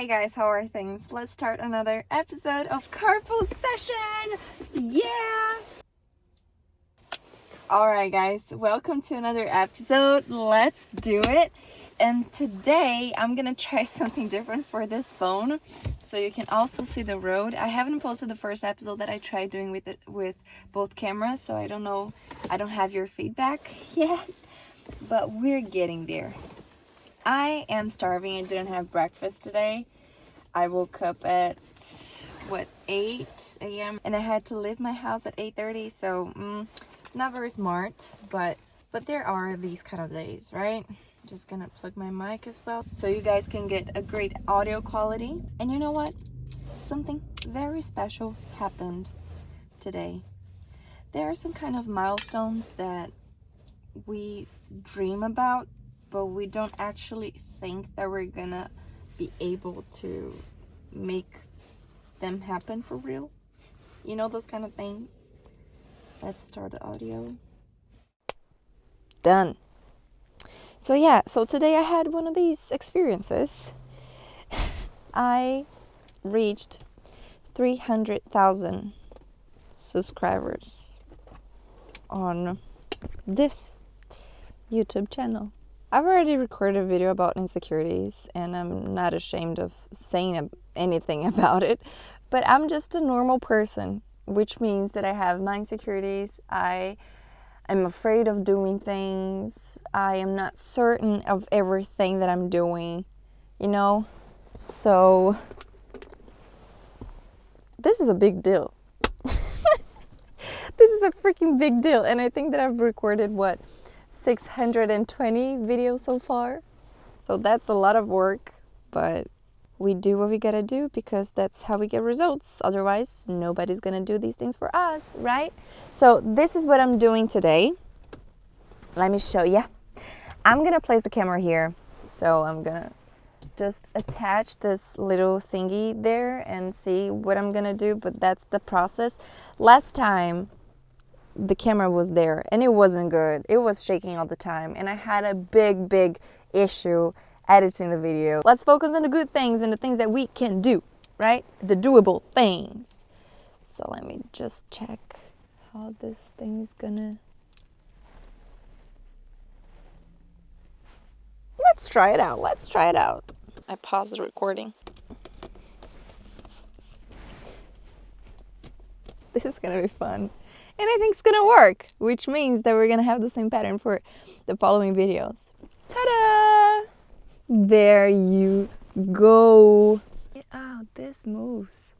Hey guys, how are things? Let's start another episode of Carpool Session! Yeah! Alright guys, welcome to another episode. Let's do it. And today I'm gonna try something different for this phone so you can also see the road. I haven't posted the first episode that I tried doing with both cameras, so I don't know, I don't have your feedback yet, but we're getting there. I am starving. I didn't have breakfast today. I woke up at 8 a.m. and I had to leave my house at 8:30, so not very smart, but there are these kind of days, right? Just gonna plug my mic as well so you guys can get a great audio quality. And you know what? Something very special happened today. There are some kind of milestones that we dream about, but we don't actually think that we're gonna be able to make them happen for real. You know, those kind of things. Let's start the audio. Done. So today I had one of these experiences. I reached 300,000 subscribers on this YouTube channel. I've already recorded a video about insecurities and I'm not ashamed of saying anything about it, but I'm just a normal person, which means that I have my insecurities. I am afraid of doing things. I am not certain of everything that I'm doing, you know? So this is a big deal. This is a freaking big deal. And I think that I've recorded 620 videos so far. So that's a lot of work, but we do what we gotta do because that's how we get results. Otherwise, nobody's gonna do these things for us, right? So this is what I'm doing today. Let me show you. I'm gonna place the camera here. So I'm gonna just attach this little thingy there and see what I'm gonna do, but that's the process. Last time, the camera was there and it wasn't good. It was shaking all the time and I had a big issue editing the video. Let's focus on the good things and the things that we can do, right? The doable things. So let me just check how this thing is gonna... Let's try it out. I paused the recording. This is gonna be fun. And I think it's gonna work, which means that we're gonna have the same pattern for the following videos. Ta-da! There you go. Oh, this moves.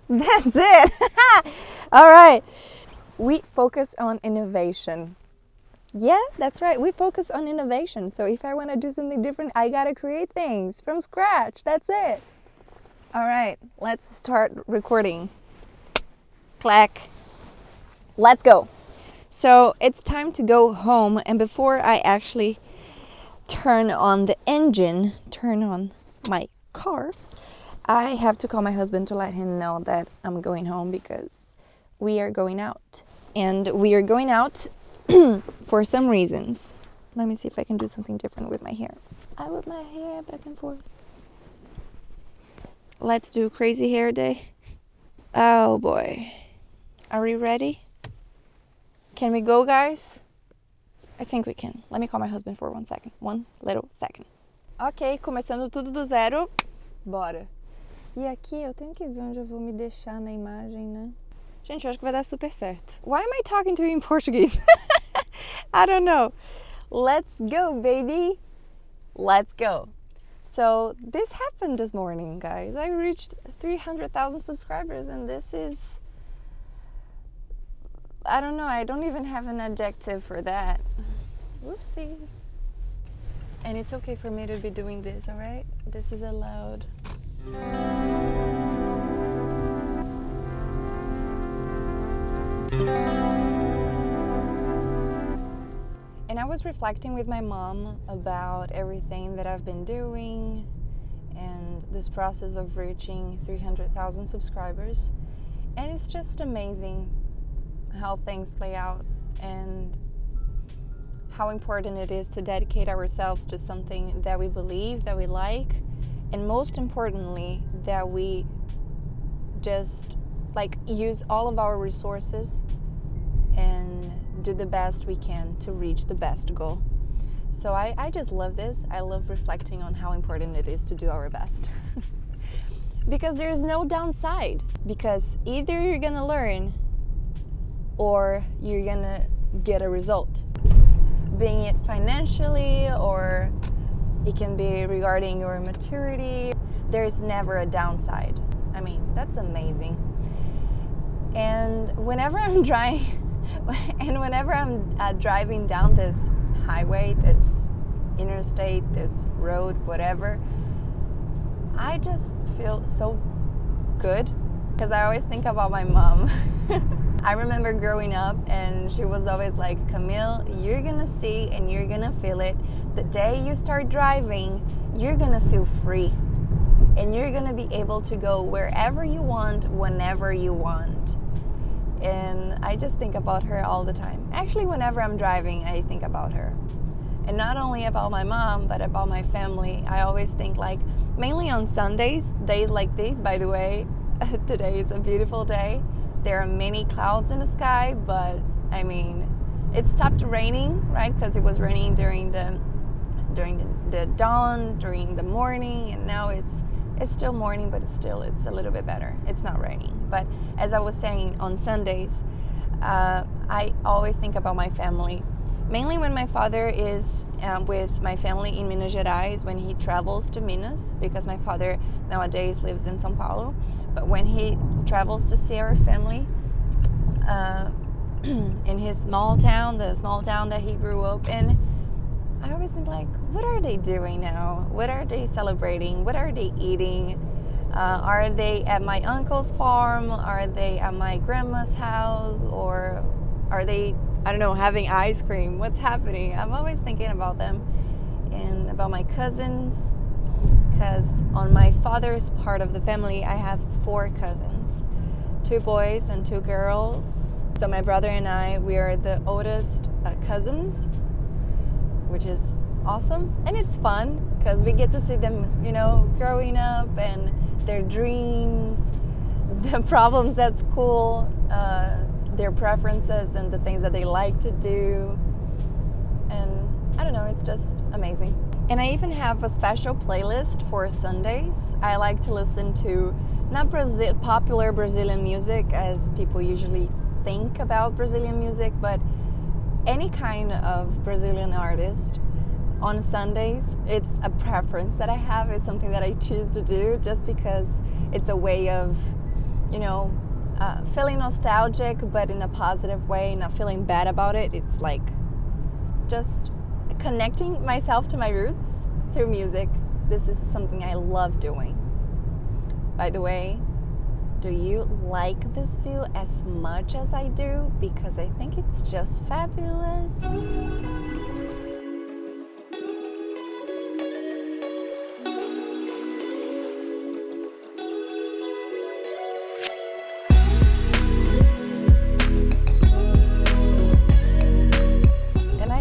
That's it. All right. We focus on innovation. Yeah, that's right. We focus on innovation. So if I want to do something different, I gotta create things from scratch. That's it. All right, let's start recording. Clack. Let's go. So it's time to go home, and before I actually turn on the engine, turn on my car, I have to call my husband to let him know that I'm going home because we are going out. And we are going out for some reasons. Let me see if I can do something different with my hair. I whip my hair back and forth. Let's do crazy hair day. Oh boy. Are we ready? Can we go, guys? I think we can. Let me call my husband for 1 second. 1 little second. Ok, começando tudo do zero. Bora. E aqui eu tenho que ver onde eu vou me deixar na imagem, né? Gente, eu acho que vai dar super certo. Why am I talking to you in Portuguese? I don't know. Let's go, baby. Let's go. So this happened this morning, guys. I reached 300,000 subscribers and this is... I don't know, I don't even have an adjective for that. Whoopsie. And it's okay for me to be doing this, all right? This is allowed. And I was reflecting with my mom about everything that I've been doing and this process of reaching 300,000 subscribers. And it's just amazing how things play out and how important it is to dedicate ourselves to something that we believe, that we like, and most importantly, that we just like use all of our resources and do the best we can to reach the best goal. So I just love this. I love reflecting on how important it is to do our best. Because there's no downside. Because either you're gonna learn or you're gonna get a result. Being it financially, or it can be regarding your maturity. There's never a downside. I mean, that's amazing. And whenever I'm driving down this highway, this interstate, this road, whatever, I just feel so good because I always think about my mom. I remember growing up and she was always like, Camille, you're gonna see and you're gonna feel it. The day you start driving, you're gonna feel free and you're gonna be able to go wherever you want, whenever you want. And I just think about her all the time. Actually, whenever I'm driving, I think about her. And not only about my mom, but about my family. I always think, like, mainly on Sundays, days like these, by the way. Today is a beautiful day. There are many clouds in the sky, but I mean, it stopped raining, right? Because it was raining during the dawn, during the morning, and now it's still morning, but it's a little bit better. It's not raining. But as I was saying, on Sundays, I always think about my family. Mainly when my father is with my family in Minas Gerais, when he travels to Minas, because my father nowadays lives in São Paulo. But when he travels to see our family in his small town, the small town that he grew up in, I always think, like, what are they doing now? What are they celebrating? What are they eating? Are they at my uncle's farm? Are they at my grandma's house? Or are they, I don't know, having ice cream? What's happening? I'm always thinking about them and about my cousins, because on my father's part of the family, I have 4 cousins, 2 boys and 2 girls. So my brother and I, we are the oldest cousins, which is awesome. And it's fun because we get to see them, you know, growing up and their dreams, the problems at school, their preferences and the things that they like to do. And I don't know, it's just amazing. And I even have a special playlist for Sundays. I like to listen to not popular Brazilian music as people usually think about Brazilian music, but any kind of Brazilian artist. On Sundays, it's a preference that I have. It's something that I choose to do just because it's a way of, you know, feeling nostalgic, but in a positive way, not feeling bad about it. It's like just connecting myself to my roots through music. This is something I love doing. By the way, do you like this view as much as I do? Because I think it's just fabulous.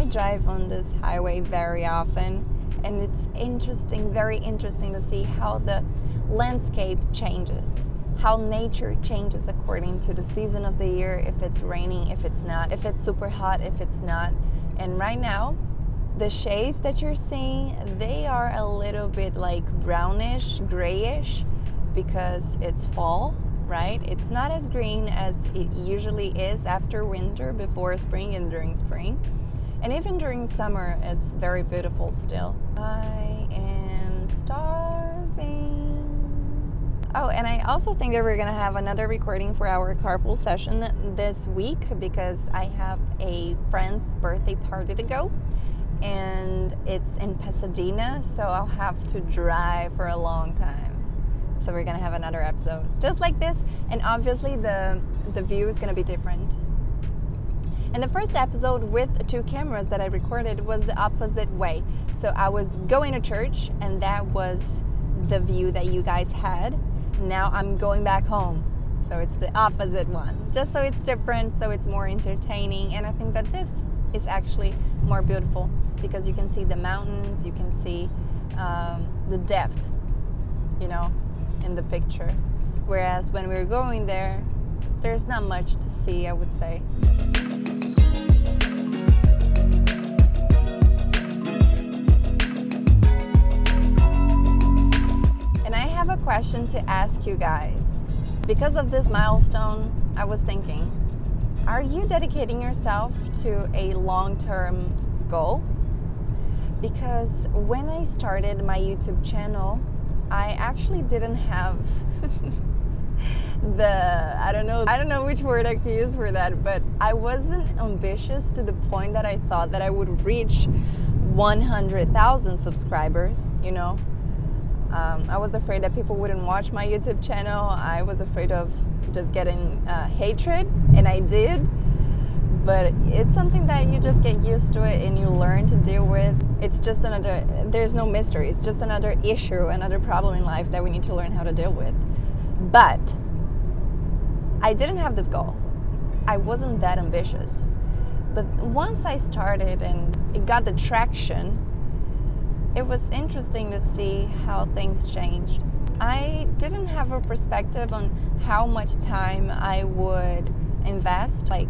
Drive on this highway very often, and it's interesting, very interesting to see how the landscape changes, how nature changes according to the season of the year, if it's raining, if it's not, if it's super hot, if it's not. And right now, the shades that you're seeing, they are a little bit like brownish, grayish, because it's fall, right? It's not as green as it usually is after winter, before spring and during spring. And even during summer, it's very beautiful still. I am starving. Oh, and I also think that we're gonna have another recording for our carpool session this week because I have a friend's birthday party to go. And it's in Pasadena, so I'll have to drive for a long time. So we're gonna have another episode just like this. And obviously the view is gonna be different. And the first episode with 2 cameras that I recorded was the opposite way. So I was going to church and that was the view that you guys had. Now I'm going back home. So it's the opposite one. Just so it's different, so it's more entertaining. And I think that this is actually more beautiful because you can see the mountains, you can see the depth, you know, in the picture. Whereas when we were going there, there's not much to see, I would say. And I have a question to ask you guys. Because of this milestone, I was thinking, are you dedicating yourself to a long-term goal? Because when I started my YouTube channel, I actually didn't have I don't know which word I could use for that, but I wasn't ambitious to the point that I thought that I would reach 100,000 subscribers, you know. I was afraid that people wouldn't watch my YouTube channel. I was afraid of just getting hatred, and I did. But it's something that you just get used to it and you learn to deal with. It's just there's no mystery. It's just another issue, another problem in life that we need to learn how to deal with. But I didn't have this goal. I wasn't that ambitious. But once I started and it got the traction, it was interesting to see how things changed. I didn't have a perspective on how much time I would invest, like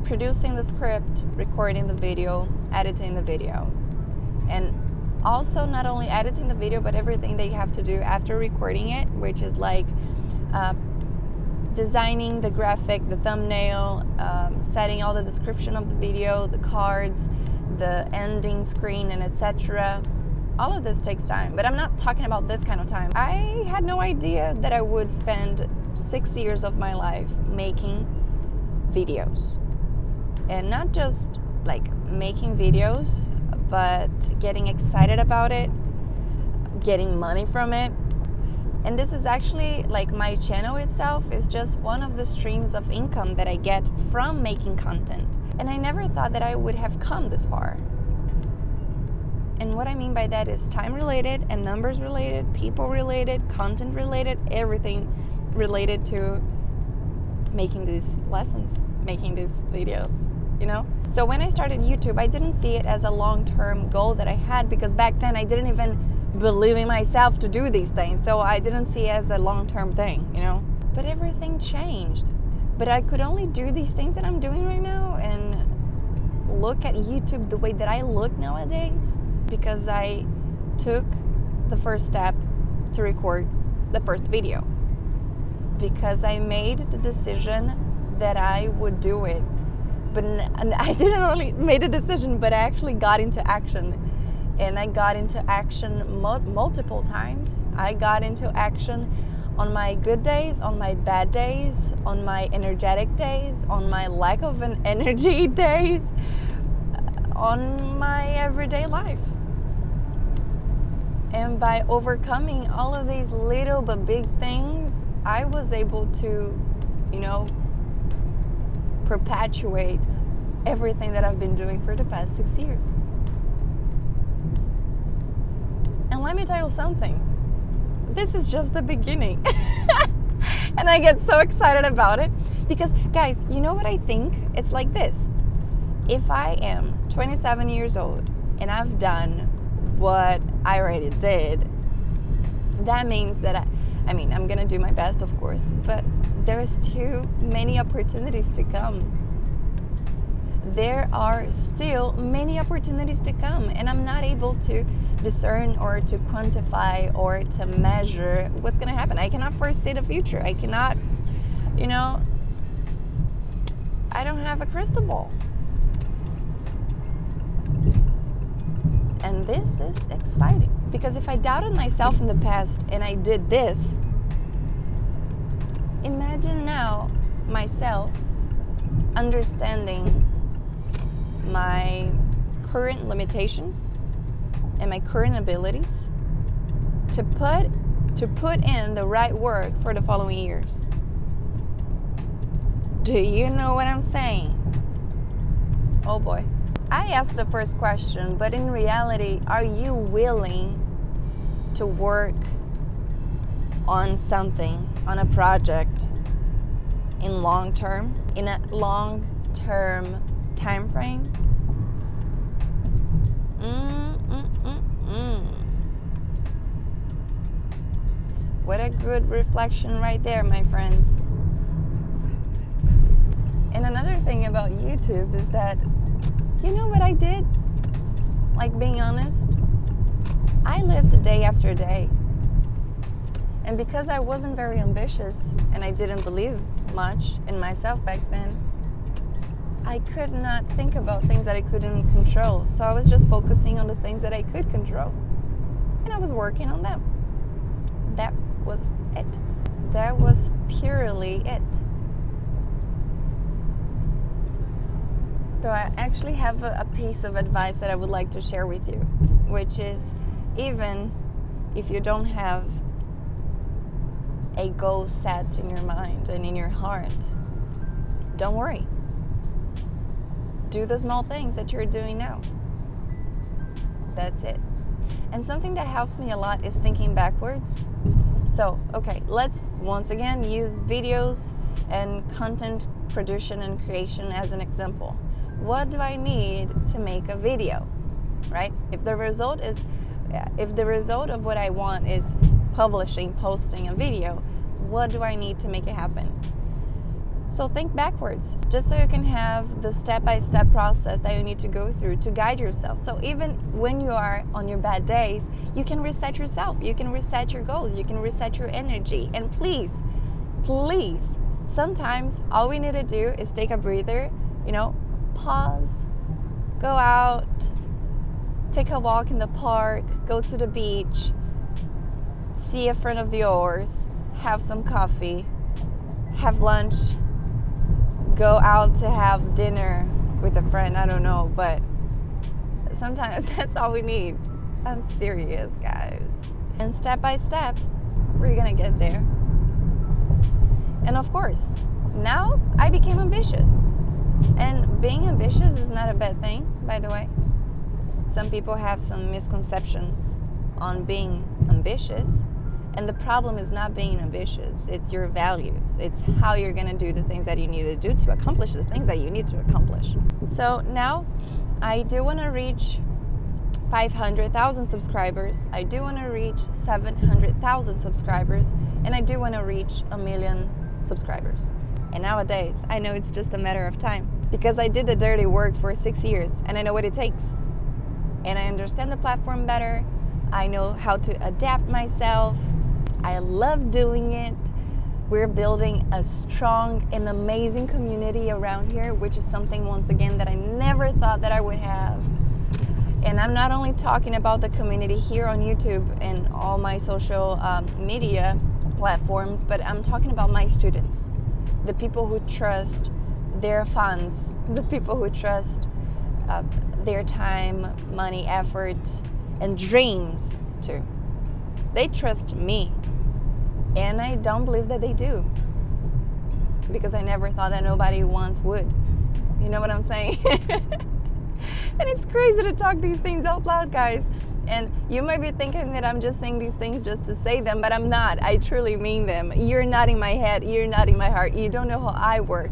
producing the script, recording the video, editing the video. And also not only editing the video, but everything that you have to do after recording it, which is like designing the graphic, the thumbnail, setting all the description of the video, the cards, the ending screen, and etc. All of this takes time, but I'm not talking about this kind of time. I had no idea that I would spend 6 years of my life making videos. And not just like making videos, but getting excited about it, getting money from it. And this is actually like my channel itself is just one of the streams of income that I get from making content. And I never thought that I would have come this far. And what I mean by that is time related and numbers related, people related, content related, everything related to making these lessons, making these videos, you know? So when I started YouTube, I didn't see it as a long-term goal that I had because back then I didn't even believe in myself to do these things. So I didn't see it as a long-term thing, you know? But everything changed. But I could only do these things that I'm doing right now and look at YouTube the way that I look nowadays because I took the first step to record the first video. Because I made the decision that I would do it. But I didn't only make a decision, but I actually got into action. And I got into action multiple times. I got into action on my good days, on my bad days, on my energetic days, on my lack of an energy days, on my everyday life. And by overcoming all of these little but big things, I was able to, you know, perpetuate everything that I've been doing for the past 6 years. And let me tell you something. This is just the beginning. And I get so excited about it because, guys, you know what I think? It's like this. If I am 27 years old and I've done what I already did, that means that I'm gonna do my best, of course, but there's too many opportunities to come. There are still many opportunities to come, and I'm not able to discern or to quantify or to measure what's gonna happen. I cannot foresee the future. I cannot, you know, I don't have a crystal ball. And this is exciting because if I doubted myself in the past and I did this, imagine now myself understanding my current limitations and my current abilities to put in the right work for the following years. Do you know what I'm saying? Oh boy. I asked the first question, but in reality, are you willing to work on something, on a project in a long-term time frame? What a good reflection right there, my friends. And another thing about YouTube is that, you know what I did? Like, being honest, I lived day after day. And because I wasn't very ambitious and I didn't believe much in myself back then, I could not think about things that I couldn't control. So I was just focusing on the things that I could control. And I was working on them. That was it. That was purely it. So I actually have a piece of advice that I would like to share with you, which is, even if you don't have a goal set in your mind and in your heart, don't worry. Do the small things that you're doing now. That's it. And something that helps me a lot is thinking backwards. So, okay, let's once again use videos and content production and creation as an example. What do I need to make a video, right? If the result of what I want is posting a video, what do I need to make it happen? So think backwards, just so you can have the step-by-step process that you need to go through to guide yourself. So even when you are on your bad days, you can reset yourself, you can reset your goals, you can reset your energy. And please, sometimes all we need to do is take a breather, pause, go out, take a walk in the park, go to the beach, see a friend of yours, have some coffee, have lunch, go out to have dinner with a friend, I don't know, but sometimes that's all we need. I'm serious, guys. And step by step, we're gonna get there. And of course, now I became ambitious. And being ambitious is not a bad thing, by the way. Some people have some misconceptions on being ambitious. And the problem is not being ambitious. It's your values. It's how you're going to do the things that you need to do to accomplish the things that you need to accomplish. So now I do want to reach 500,000 subscribers. I do want to reach 700,000 subscribers. And I do want to reach 1 million subscribers. And nowadays, I know it's just a matter of time, because I did the dirty work for 6 years and I know what it takes. And I understand the platform better. I know how to adapt myself. I love doing it. We're building a strong and amazing community around here, which is something, once again, that I never thought that I would have. And I'm not only talking about the community here on YouTube and all my social media platforms, but I'm talking about my students, the people who trust their funds, the people who trust their time, money, effort, and dreams too. They trust me, and I don't believe that they do, because I never thought that nobody once would. You know what I'm saying? And it's crazy to talk these things out loud, guys. And you might be thinking that I'm just saying these things just to say them, but I'm not. I truly mean them. You're nodding my head, you're nodding my heart. You don't know how I work,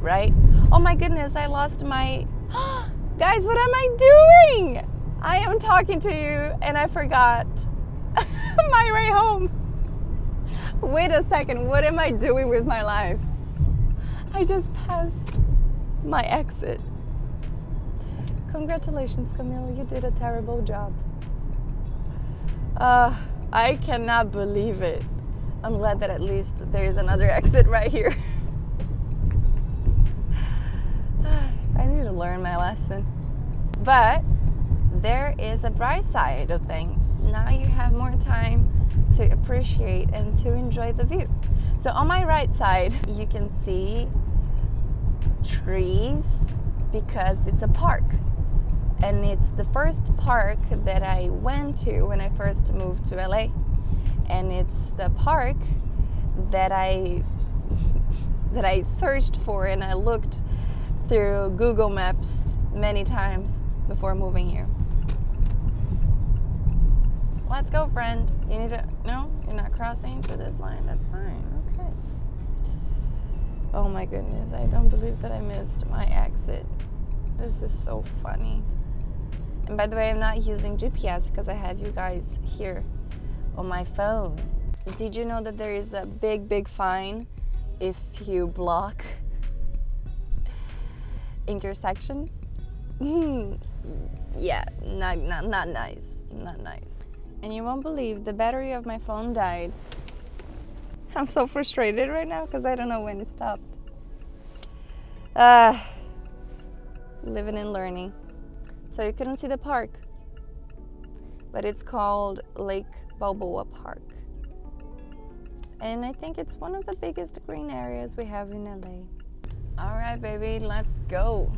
right? Oh my goodness, I lost my... Guys, what am I doing? I am talking to you and I forgot my way home. Wait a second, what am I doing with my life? I just passed my exit. Congratulations, Camille, you did a terrible job. I cannot believe it. I'm glad that at least there is another exit right here. I need to learn my lesson. But there is a bright side of things. Now you have more time to appreciate and to enjoy the view. So on my right side, you can see trees, because it's a park. And it's the first park that I went to when I first moved to LA. And it's the park that I searched for, and I looked through Google Maps many times before moving here. Let's go, friend. You need to... No, you're not crossing to this line. That's fine. Okay. Oh my goodness, I don't believe that I missed my exit. This is so funny. And by the way, I'm not using GPS because I have you guys here on my phone. Did you know that there is a big fine if you block intersection? Yeah, not nice. Not nice. And you won't believe the battery of my phone died. I'm so frustrated right now because I don't know when it stopped. Living and learning. So you couldn't see the park, but it's called Lake Balboa Park. And I think it's one of the biggest green areas we have in LA. All right, baby, let's go.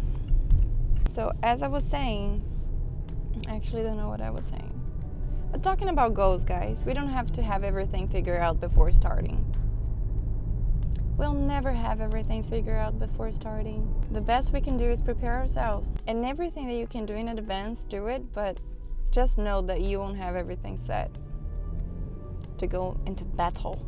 So as I was saying, I actually don't know what I was saying. But talking about goals, guys, we don't have to have everything figured out before starting. We'll never have everything figured out before starting. The best we can do is prepare ourselves. And everything that you can do in advance, do it, but just know that you won't have everything set to go into battle.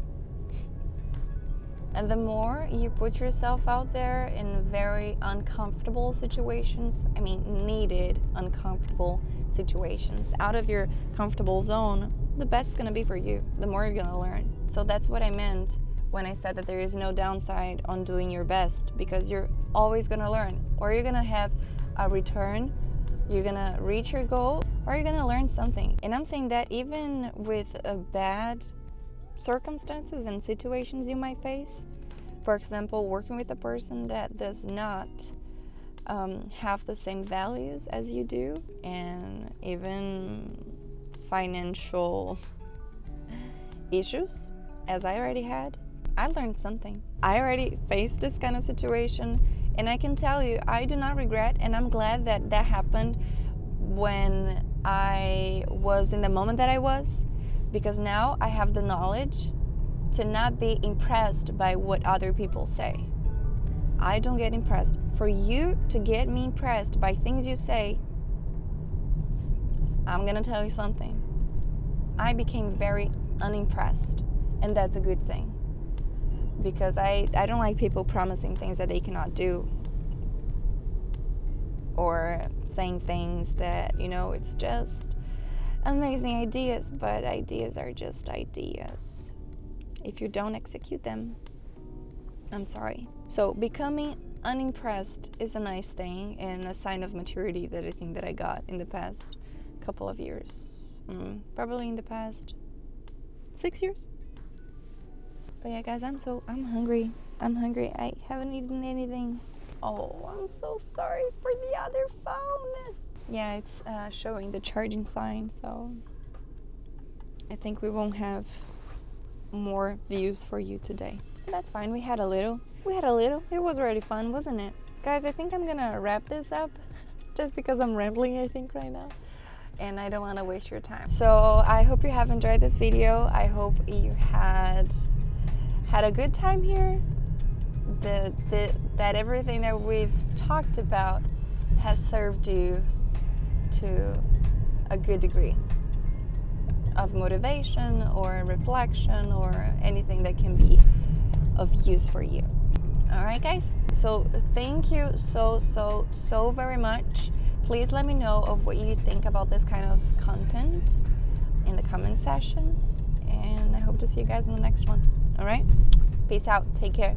And the more you put yourself out there in very uncomfortable situations, I mean needed uncomfortable situations, out of your comfortable zone, the best is gonna be for you, the more you're gonna learn. So that's what I meant when I said that there is no downside on doing your best, because you're always gonna learn, or you're gonna have a return, you're gonna reach your goal, or you're gonna learn something. And I'm saying that even with bad circumstances and situations you might face. For example, working with a person that does not have the same values as you do, and even financial issues, as I already had. I learned something. I already faced this kind of situation, and I can tell you, I do not regret, and I'm glad that that happened when I was in the moment that I was, because now I have the knowledge to not be impressed by what other people say. I don't get impressed. For you to get me impressed by things you say, I'm gonna tell you something. I became very unimpressed, and that's a good thing. Because I don't like people promising things that they cannot do, or saying things that, you know, it's just amazing ideas, but ideas are just ideas. If you don't execute them, I'm sorry. So becoming unimpressed is a nice thing and a sign of maturity that I think that I got in the past couple of years. Probably in the past 6 years. But yeah, guys, I'm hungry. I'm hungry. I haven't eaten anything. Oh, I'm so sorry for the other phone. Yeah, it's showing the charging sign, so I think we won't have more views for you today. That's fine. We had a little. It was really fun, wasn't it? Guys, I think I'm gonna wrap this up just because I'm rambling, I think, right now. And I don't want to waste your time. So I hope you have enjoyed this video. I hope you had a good time here. That everything that we've talked about has served you to a good degree of motivation or reflection or anything that can be of use for you. All right, guys, so thank you so very much. Please let me know of what you think about this kind of content in the comment section, and I hope to see you guys in the next one. All right, peace out, take care.